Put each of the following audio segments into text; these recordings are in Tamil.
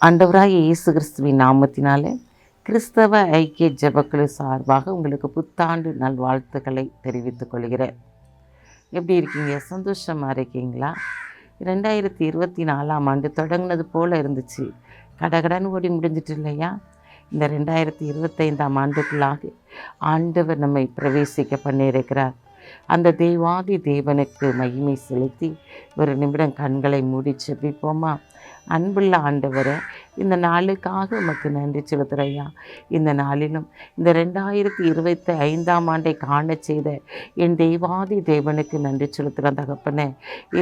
ஆண்டவராகிய இயேசு கிறிஸ்துவின் நாமத்தினாலே கிறிஸ்தவ ஐக்கிய ஜெபக்குழு சார்பாக உங்களுக்கு புத்தாண்டு நல்வாழ்த்துக்களை தெரிவித்துக் கொள்கிறேன். எப்படி இருக்கீங்க? சந்தோஷமாக இருக்கீங்களா? 2024ஆம் ஆண்டு தொடங்கினது போல் இருந்துச்சு. கடகடன்னு ஓடி முடிஞ்சிட்டு இல்லையா? இந்த 2025ஆம் ஆண்டுக்குள்ளாக ஆண்டவர் நம்மை பிரவேசிக்க பண்ணியிருக்கிறார். அந்த தேவாதி தேவனுக்கு மகிமை செலுத்தி ஒரு நிமிடம் கண்களை மூடி செபிப்போமா? அன்புள்ள ஆண்டவரை, இந்த நாளுக்காக உமக்கு நன்றி செலுத்துறையா. இந்த நாளிலும் இந்த 2025ஆம் ஆண்டை காண செய்த என் தெய்வாதி தேவனுக்கு நன்றி செலுத்துகிறேன் தகப்பனே.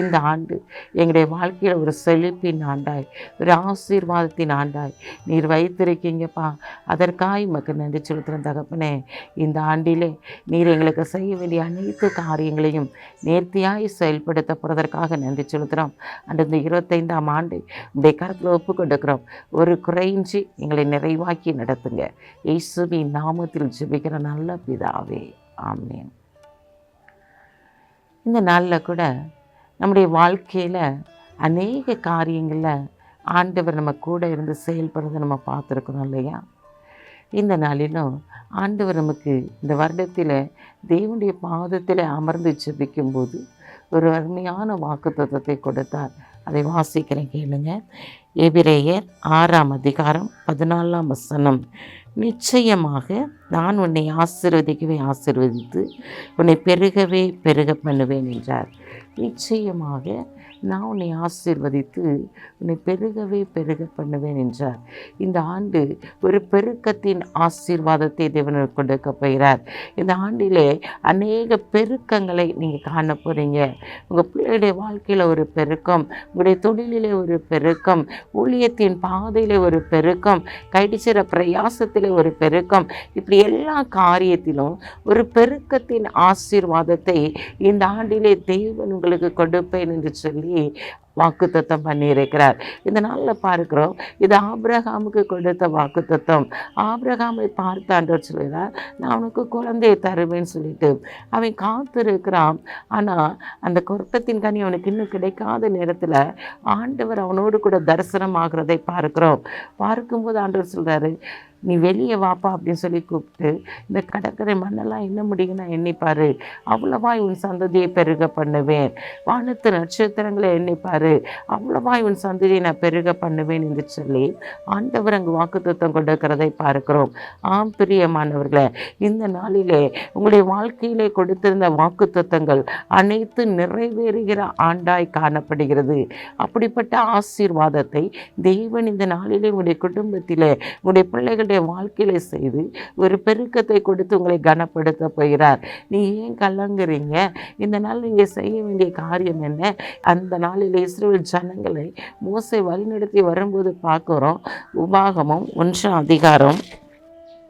இந்த ஆண்டு எங்களுடைய வாழ்க்கையில் ஒரு செழிப்பின் ஆண்டாய், ஒரு ஆசீர்வாதத்தின் ஆண்டாய் நீர் வைத்திருக்கீங்கப்பா. அதற்காக உமக்கு நன்றி செலுத்துகிறேன் தகப்பனே. இந்த ஆண்டிலே நீர் எங்களுக்கு செய்ய வேண்டிய அனைத்து காரியங்களையும் நேர்த்தியாய் செயல்படுத்த போகிறதற்காக நன்றி செலுத்துகிறோம். அந்த 25ஆம் ஆண்டு உடைய கருத்தில் ஒப்பு கொடுக்கிறோம். ஒரு குறைஞ்சி எங்களை நிறைவாக்கி நடத்துங்க. இயேசுவின் நாமத்தில் ஜெபிக்கிற நல்ல பிதாவே, ஆமென். இந்த நாளில் கூட நம்முடைய வாழ்க்கையில் அநேக காரியங்களில் ஆண்டவர் நம்ம கூட இருந்து செயல்படுறதை நம்ம பார்த்துருக்குறோம் இல்லையா? இந்த நாளிலும் ஆண்டவர் நமக்கு இந்த வருடத்தில் தேவனுடைய பாதத்தில் அமர்ந்து ஜெபிக்கும்போது ஒரு அருமையான வாக்குத்தத்தத்தை கொடுத்தார். அதை வாசிக்கிறேன், கேளுங்க. எபிரேயர் 6ஆம் அதிகாரம் 14ஆம் வசனம். நிச்சயமாக நான் உன்னை ஆசீர்வதிக்கவே ஆசீர்வதித்து உன்னை பெருகவே பெருக பண்ணுவேன் என்றார். நிச்சயமாக நான் உன்னை ஆசீர்வதித்து உன்னை பெருகவே பெருக பண்ணுவேன் என்றார். இந்த ஆண்டு ஒரு பெருக்கத்தின் ஆசீர்வாதத்தை தேவன் கொடுக்க போகிறார். இந்த ஆண்டிலே அநேக பெருக்கங்களை நீங்கள் காண போகிறீங்க. உங்கள் பிள்ளைகளுடைய வாழ்க்கையில் ஒரு பெருக்கம், உங்களுடைய தொழிலிலே ஒரு பெருக்கம், ஊழியத்தின் பாதையில் ஒரு பெருக்கம், கைடிச்சிற பிரயாசத்தில் ஒரு பெருக்கம், இப்படி எல்லா காரியத்திலும் ஒரு பெருக்கத்தின் ஆசீர்வாதத்தை இந்த ஆண்டிலே தேவன் உங்களுக்கு கொடுப்பேன் என்று சொல்லி வாக்குத்தத்தம் பண்ணியிருக்கிறார். இந்த நாளில் பார்க்கிறோம், இது ஆபிரகாமுக்கு கொடுத்த வாக்குத்தத்தம். ஆபிரகாமை பார்த்து ஆண்டவர் சொல்கிறார், நான் அவனுக்கு குழந்தையை தருவேன்னு சொல்லிட்டு அவன் காத்திருக்கிறான். ஆனால் அந்த குற்றத்தின் கனி அவனுக்கு இன்னும் கிடைக்காத நேரத்தில் ஆண்டவர் அவனோடு கூட தரிசனம் ஆகிறதை பார்க்கும்போது ஆண்டவர் சொல்கிறாரு, நீ வெளியே வாப்பா அப்படின்னு சொல்லி கூப்பிட்டு, இந்த கடற்கரை மண்ணெல்லாம் என்ன முடியும்னா எண்ணிப்பார், அவ்வளவாய் உன் சந்ததியை பெருக பண்ணுவேன். வானத்து நட்சத்திரங்களை எண்ணிப்பார், அவ்வளவாய் உன் சந்ததியை நான் பெருக பண்ணுவேன் என்று சொல்லி ஆண்டவர் அங்கு வாக்குத்தத்தம் கொடுக்கிறதை பார்க்கிறோம். ஆம் பிரியமானவர்களே, இந்த நாளிலே உங்களுடைய வாழ்க்கையிலே கொடுத்திருந்த வாக்குத்தத்தங்கள் அனைத்து நிறைவேறுகிற ஆண்டாய் காணப்படுகிறது. அப்படிப்பட்ட ஆசீர்வாதத்தை தேவன் இந்த நாளிலே உங்களுடைய குடும்பத்திலே உங்களுடைய பிள்ளைகளுடைய வாழ்க்கையில செய்து ஒரு பெருக்கத்தை கொடுத்து உங்களை கனப்படுத்த போகிறார். நீ ஏன் கலங்குறீங்க? இந்த நாள் நீங்கள் செய்ய வேண்டிய காரியம் என்ன? அந்த நாளில் இஸ்ரவேல் ஜனங்களை மோசே வழிநடத்தி வரும்போது பார்க்குறோம். உபாகமம் 1ஆம் அதிகாரம்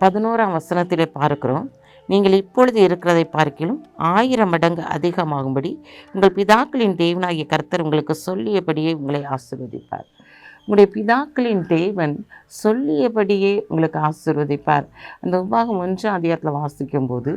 11ஆம் வசனத்திலே பார்க்கிறோம், நீங்கள் இப்பொழுது இருக்கிறதை பார்க்கிலும் 1000 மடங்கு அதிகமாகும்படி உங்கள் பிதாக்களின் தேவனாகிய கர்த்தர் உங்களுக்கு சொல்லியபடியே உங்களை ஆசீர்வதிப்பார். உங்களுடைய பிதாக்களின் தேவன் சொல்லியபடியே உங்களுக்கு ஆசீர்வதிப்பார். அந்த உபாகம் 1ஆம் அதிகாரத்தில் வாசிக்கும்போது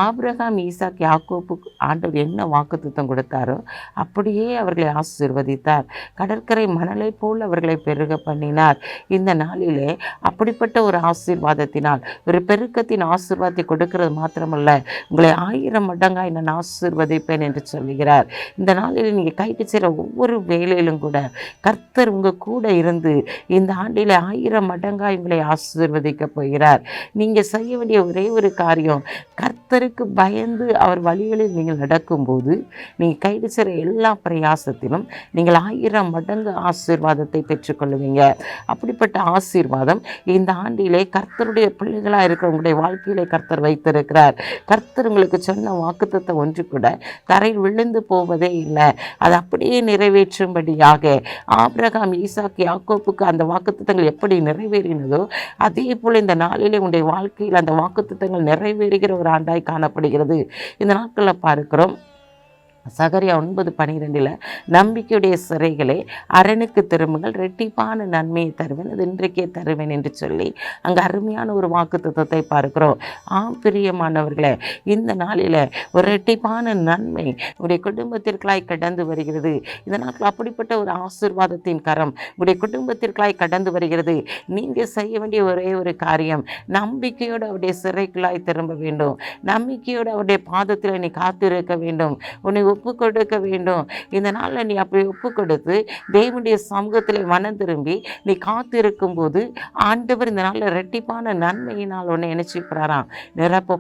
ஆபிரகாம், ஈசாக், யாக்கோபுக்கு ஆண்டவர் என்ன வாக்குத்தத்தம் கொடுத்தாரோ அப்படியே அவர்களை ஆசீர்வதித்தார். கடற்கரை மணலை போல் அவர்களை பெருக பண்ணினார். இந்த நாளிலே அப்படிப்பட்ட ஒரு ஆசீர்வாதத்தினால், ஒரு பெருக்கத்தின் ஆசீர்வாதத்தை கொடுக்கிறது மாத்திரமல்ல, உங்களை 1000 மடங்காய் நான் ஆசீர்வதிப்பேன் என்று சொல்லுகிறார். இந்த நாளில் நீங்கள் கைட்டு செய்கிற ஒவ்வொரு வேலையிலும் கூட கர்த்தர் உங்கள் கூட இருந்து இந்த ஆண்டில் 1000 மடங்காய் உங்களை ஆசீர்வதிக்க போகிறார். நீங்கள் செய்ய வேண்டிய ஒரே ஒரு காரியம், கர்த்தருக்கு பயந்து அவர் வழிகளில் நீங்கள் நடக்கும்போது நீங்கள் கைது செய்கிற எல்லா பிரயாசத்திலும் நீங்கள் 1000 மடங்கு ஆசீர்வாதத்தை பெற்றுக்கொள்வீங்க. அப்படிப்பட்ட ஆசீர்வாதம் இந்த ஆண்டிலே கர்த்தருடைய பிள்ளைகளாக இருக்கிற உங்களுடைய வாழ்க்கையிலே கர்த்தர் வைத்திருக்கிறார். கர்த்தர் உங்களுக்கு சொன்ன வாக்குத்தத்தம் ஒன்று கூட தரையில் விழுந்து போவதே இல்லை. அது அப்படியே நிறைவேற்றும்படியாக ஆபிரகாம், ஈசாக், யாக்கோப்புக்கு அந்த வாக்குத்தத்தங்கள் எப்படி நிறைவேறினதோ அதே போல் இந்த நாளிலே உங்களுடைய வாழ்க்கையில் அந்த வாக்குத்தத்தங்கள் நிறைவேறுகிற ஒரு ஆண்டாய் காணப்படுகிறது. இந்த நாட்களில் பார்க்கிறோம், சகரியா 9:12 நம்பிக்கையுடைய சிறைகளே அரணுக்கு திரும்புங்கள், ரெட்டிப்பான நன்மையை தருவேன், அது இன்றைக்கே தருவேன் என்று சொல்லி அங்கே அருமையான ஒரு வாக்குத்தத்தத்தை பார்க்கிறோம். பிரியமானவர்களே, இந்த நாளில் ஒரு ரெட்டிப்பான நன்மை உடைய குடும்பத்திற்காய் கடந்து வருகிறது. இந்த நாட்கள் அப்படிப்பட்ட ஒரு ஆசீர்வாதத்தின் கரம் உடைய குடும்பத்திற்காய் கடந்து வருகிறது. நீங்கள் செய்ய வேண்டிய ஒரே ஒரு காரியம், நம்பிக்கையோடு அவருடைய சிறைக்குள்ளாய் திரும்ப வேண்டும். நம்பிக்கையோடு அவருடைய பாதத்தில் நீ காத்திருக்க வேண்டும். உன்னை ஒப்பு கொடுக்க வேண்டும். இந்த நாளில் நீ அப்படி ஒப்பு கொடுத்து தேவனுடைய சமூகத்தில் மனம் திரும்பி நீ காத்திருக்கும் போது ஆண்டவர் இந்த நாளில் ரெட்டிப்பான நன்மையினால் உன்னை நினைச்சுக்கிறாராம். நிரப்ப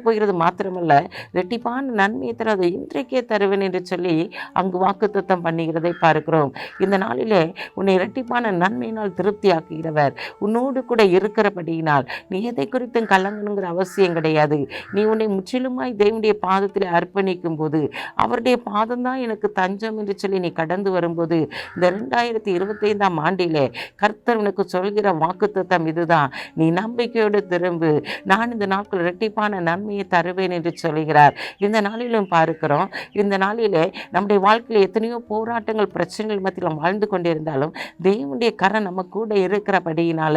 போகிறது மாத்திரமல்ல, ரெட்டிப்பான நன்மையை தர அதை இன்றைக்கே தருவேன் என்று சொல்லி அங்கு வாக்குத்தத்தம் பண்ணுகிறதை பார்க்கிறோம். இந்த நாளிலே உன்னை ரெட்டிப்பான நன்மையினால் திருப்தி ஆக்குகிறவர் உன்னோடு கூட இருக்கிறபடியினால் நீ எதை குறித்தும் கலங்கணுங்கிற அவசியம் கிடையாது. நீ உன்னை முற்றிலுமாய் தேவனுடைய பாதத்தில் அர்ப்பணிக்கும் போது, அவருடைய பாதம்தான் எனக்கு தஞ்சம் என்று சொல்லி நீ கடந்து வரும்போது, இந்த 2025ஆம் ஆண்டிலே கர்த்தர் உனக்கு சொல்கிற வாக்குத்தத்தம் இதுதான். நீ நம்பிக்கையோடு திரும்பு, நான் இந்த நாட்கள் இரட்டிப்பான நன்மையை தருவேன் என்று சொல்கிறார். இந்த நாளிலும் பார்க்கிறோம், இந்த நாளிலே நம்முடைய வாழ்க்கையில் எத்தனையோ போராட்டங்கள் பிரச்சனைகள் மத்தியில் வாழ்ந்து கொண்டிருந்தாலும் தேவனுடைய கரம் நம்ம கூட இருக்கிறபடியினால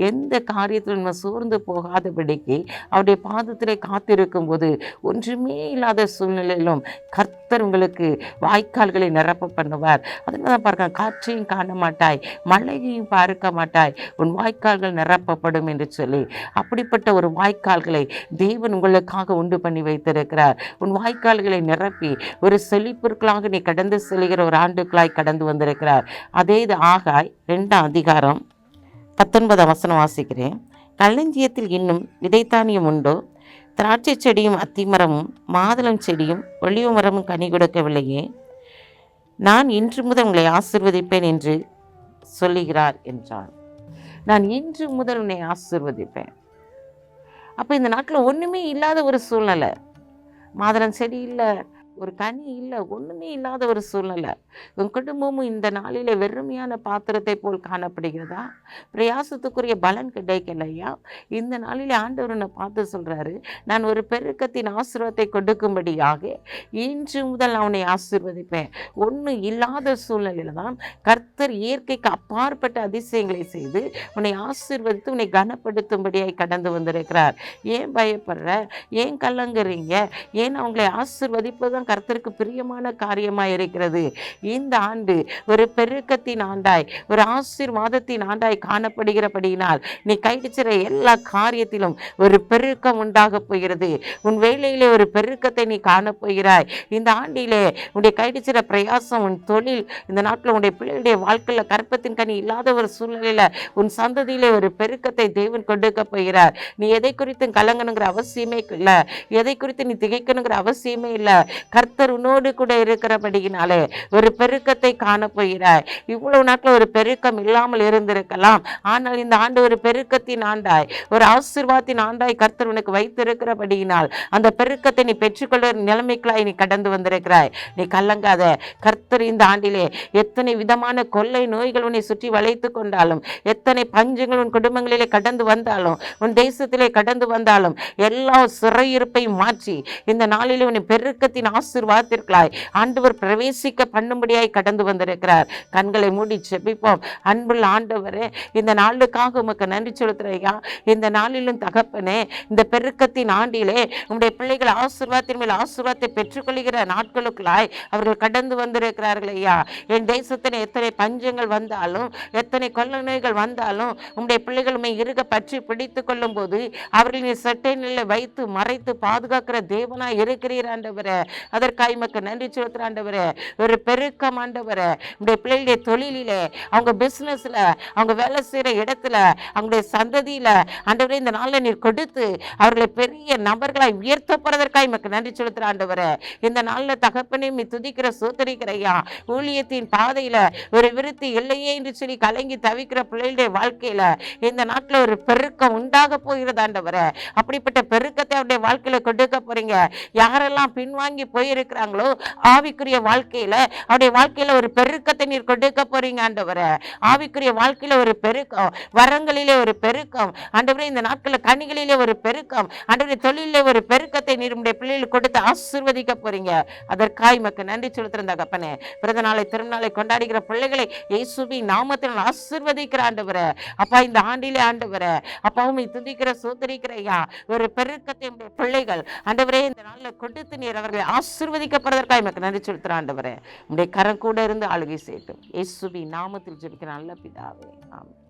எந்த காரியத்தில் நம்ம சோர்ந்து போகாதபடிக்கு அவருடைய பாதத்திலே காத்திருக்கும் போது ஒன்றுமே இல்லாத சூழ்நிலையிலும் கர்த்தர் உங்களுக்கு வாய்க்கால்களை நிரப்ப பண்ணுவார். அதனால தான் பார்க்க, காற்றையும் காண மாட்டாய், மழையையும் பார்க்க மாட்டாய், உன் வாய்க்கால்கள் நிரப்பப்படும் என்று சொல்லி அப்படிப்பட்ட ஒரு வாய்க்கால்களை தேவன் உங்களுக்காக உண்டு பண்ணி வைத்திருக்கிறார். உன் வாய்க்கால்களை நிரப்பி ஒரு செழிப்பிற்களாக நீ கடந்து செல்கிற ஒரு ஆண்டுகளாய் கடந்து வந்திருக்கிறார். அதே இது ஆகாய் 2ஆம் அதிகாரம் 19ஆம் வசனம் வாசிக்கிறேன். களஞ்சியத்தில் இன்னும் விதைத்தானியம் உண்டோ? திராட்சை செடியும் அத்திமரமும் மாதுளம் செடியும் ஒலிவ மரமும் கனி கொடுக்கவில்லையே? நான் இன்று முதல் உங்களை ஆசீர்வதிப்பேன் என்று சொல்லுகிறார் என்றான். நான் இன்று முதல் உன்னை ஆசீர்வதிப்பேன். அப்போ இந்த நாட்டில் ஒன்றுமே இல்லாத ஒரு சூழ்நிலை, மாதுளம் செடி இல்லை, ஒரு கனி இல்லை, ஒன்றுமே இல்லாத ஒரு சூழ்நிலை, உன் குடும்பமும் இந்த நாளில் வெறுமையான பாத்திரத்தை போல் காணப்படுகிறதா? பிரயாசத்துக்குரிய பலன் கிடைக்கலையா? இந்த நாளில் ஆண்டவர் என்னை பார்த்து சொல்கிறாரு, நான் ஒரு பெருக்கத்தின் ஆசீர்வாதத்தை கொடுக்கும்படியாக இன்று முதல் அவனை ஆசீர்வதிப்பேன். ஒன்றும் இல்லாத சூழ்நிலையில் தான் கர்த்தர் இயற்கைக்கு அப்பாற்பட்ட அதிசயங்களை செய்து உன்னை ஆசீர்வதித்து உன்னை கனப்படுத்தும்படியாய் கடந்து வந்திருக்கிறார். ஏன் பயப்படுற? ஏன் கலங்குறீங்க? ஏன் அவங்களை ஆசீர்வதிப்பதுதான் கர்த்தருக்கு பிரியமான காரியமாய் இருக்கிறது. இந்த ஆண்டு ஒரு பெருக்கத்தின் ஆண்டாய், ஒரு ஆசீர்வாதத்தின் ஆண்டாய் காணப்படுகிறபடியினால் நீ கைடிச்சிற எல்லா காரியத்திலும் ஒரு பெருக்கம் உண்டாக போகிறது. உன் வேலையிலே ஒரு பெருக்கத்தை நீ காணப்போகிறாய். இந்த ஆண்டிலே உன்னுடைய கைடிச்சிற பிரயாசம், உன் தொழில், இந்த நாட்டில் உன்னுடைய பிள்ளைகளுடைய வாழ்க்கையில் கற்பத்தின் கனி இல்லாத ஒரு சூழ்நிலையில் உன் சந்ததியிலே ஒரு பெருக்கத்தை தேவன் கொடுக்க போகிறார். நீ எதை குறித்தும் கலங்கணுங்கிற அவசியமே இல்லை, எதை குறித்து நீ திகைக்கணுங்கிற அவசியமே இல்லை. கர்த்தர் உன்னோடு கூட இருக்கிறபடியினாலே ஒரு பெருக்கத்தை காணப்போகிறாய். இவ்வளவு நாட்கள் ஒரு பெருக்கம் இல்லாமல் இருந்திருக்கலாம், ஆனால் இந்த ஆண்டு ஒரு பெருக்கத்தின் ஆண்டாய், ஒரு ஆசீர்வாதத்தின் ஆண்டாய் கர்த்தர் உனக்கு வைத்திருக்கிறபடியினால் அந்த பெருக்கத்தை நீ பெற்றுக்கொள்ள நிலைமைகளாய் நீ கடந்து வந்திருக்கிறாய். நீ கலங்காத. கர்த்தர் இந்த ஆண்டிலே எத்தனை விதமான கொள்ளை நோய்கள் உன்னை சுற்றி வளைத்து கொண்டாலும், எத்தனை பஞ்சங்கள் உன் குடும்பங்களிலே கடந்து வந்தாலும், உன் தேசத்திலே கடந்து வந்தாலும், எல்லா சிறையிருப்பையும் மாற்றி இந்த நாளிலே உன்னை பெருக்கத்தின் ஆசீர்வாதத்திற்காய் ஆண்டவர் பிரவேசிக்க பண்ணும்படியாய் கடந்து வந்திருக்கிறார். கண்களை மூடி ஜெபிப்போம். அன்புள்ள ஆண்டவரே, இந்த நாளுக்காக உமக்கு நன்றி செலுத்துறையா. இந்த நாளிலும் தகப்பனே, இந்த பெருக்கத்தின் ஆண்டிலே உம்முடைய பிள்ளைகள் ஆசீர்வாதத்தின் மேல் ஆசீர்வாதத்தை பெற்றுக்கொள்கிற நாட்களுக்குள்ளாய் அவர்கள் கடந்து வந்திருக்கிறார்கள் ஐயா. என் தேசத்தில் எத்தனை பஞ்சங்கள் வந்தாலும், எத்தனை கொள்ளை நோய்கள் வந்தாலும், உம்முடைய பிள்ளைகள் உம்மை இறுக பற்றி பிடித்து கொள்ளும் போது அவர்களின் சட்டை நிலை வைத்து மறைத்து பாதுகாக்கிற தேவனாய் இருக்கிறீர் ஆண்டவரே. அதற்காக உமக்கு நன்றி செலுத்துற ஆண்டவரே. ஒரு பெருக்கம் ஆண்டவரே, உங்களுடைய பிள்ளைகளுடைய தொழிலிலே, அவங்க பிசினஸ்ல, அவங்க வேலை செய்யற இடத்துல, அவங்களுடைய சந்ததியில ஆண்டவரே இந்த நாளில் நீர் கொடுத்து அவர்களை பெரிய நபர்களாய் உயர்த்தப்படுறதற்காக உமக்கு நன்றி செலுத்துற ஆண்டவரே. இந்த நாளில் தகப்பனே மீ துதிக்கிற சோதரிக்கிறையா. ஊழியத்தின் பாதையில ஒரு விருத்தி இல்லையே என்று சொல்லி கலங்கி தவிக்கிற பிள்ளைகளுடைய வாழ்க்கையில இந்த நாட்டில் ஒரு பெருக்கம் உண்டாக போகிறது ஆண்டவரே. அப்படிப்பட்ட பெருக்கத்தை அவருடைய வாழ்க்கையில கொடுக்க போறீங்க. யாரெல்லாம் பின்வாங்கி போய் போயிருக்கிறாங்களோ ஆவிக்குரிய வாழ்க்கையில அவருடைய வாழ்க்கையில ஒரு பெருக்கத்தை நீர் கொடுக்க போறீங்க ஆண்டவரே. ஆவிக்குரிய வாழ்க்கையில ஒரு பெருக்கம், வரங்களிலே ஒரு பெருக்கம் ஆண்டவரே, இந்த நாட்களில் கனிகளிலே ஒரு பெருக்கம் ஆண்டவரே, தொழிலே ஒரு பெருக்கத்தை நீர் உடைய பிள்ளைகளுக்கு கொடுத்து ஆசீர்வதிக்க போறீங்க. அதற்காய் மக்கு நன்றி செலுத்துறேன் தகப்பனே. பிறந்த நாளை திருநாளை கொண்டாடுகிற பிள்ளைகளை இயேசுவின் நாமத்தில் ஆசீர்வதிக்கிற ஆண்டவரே. அப்பா, இந்த ஆண்டிலே ஆண்டவரே அப்பாவும் துதிக்கிற சோதரிக்கிற ஐயா ஒரு பெருக்கத்தை உடைய பிள்ளைகள் ஆண்டவரே இந்த நாளில் கொடுத்து நீர் அவர்களை ஆசீர்வதிக்கப்படுவதற்காக எனக்கு நன்றி செலுத்துற ஆண்டவரே. உடைய கரம் கூட இருந்து ஆளுகை செய்யட்டும். இயேசுவின் நாமத்தில் ஜெபிக்கிற நல்ல பிதாவே, ஆமென்.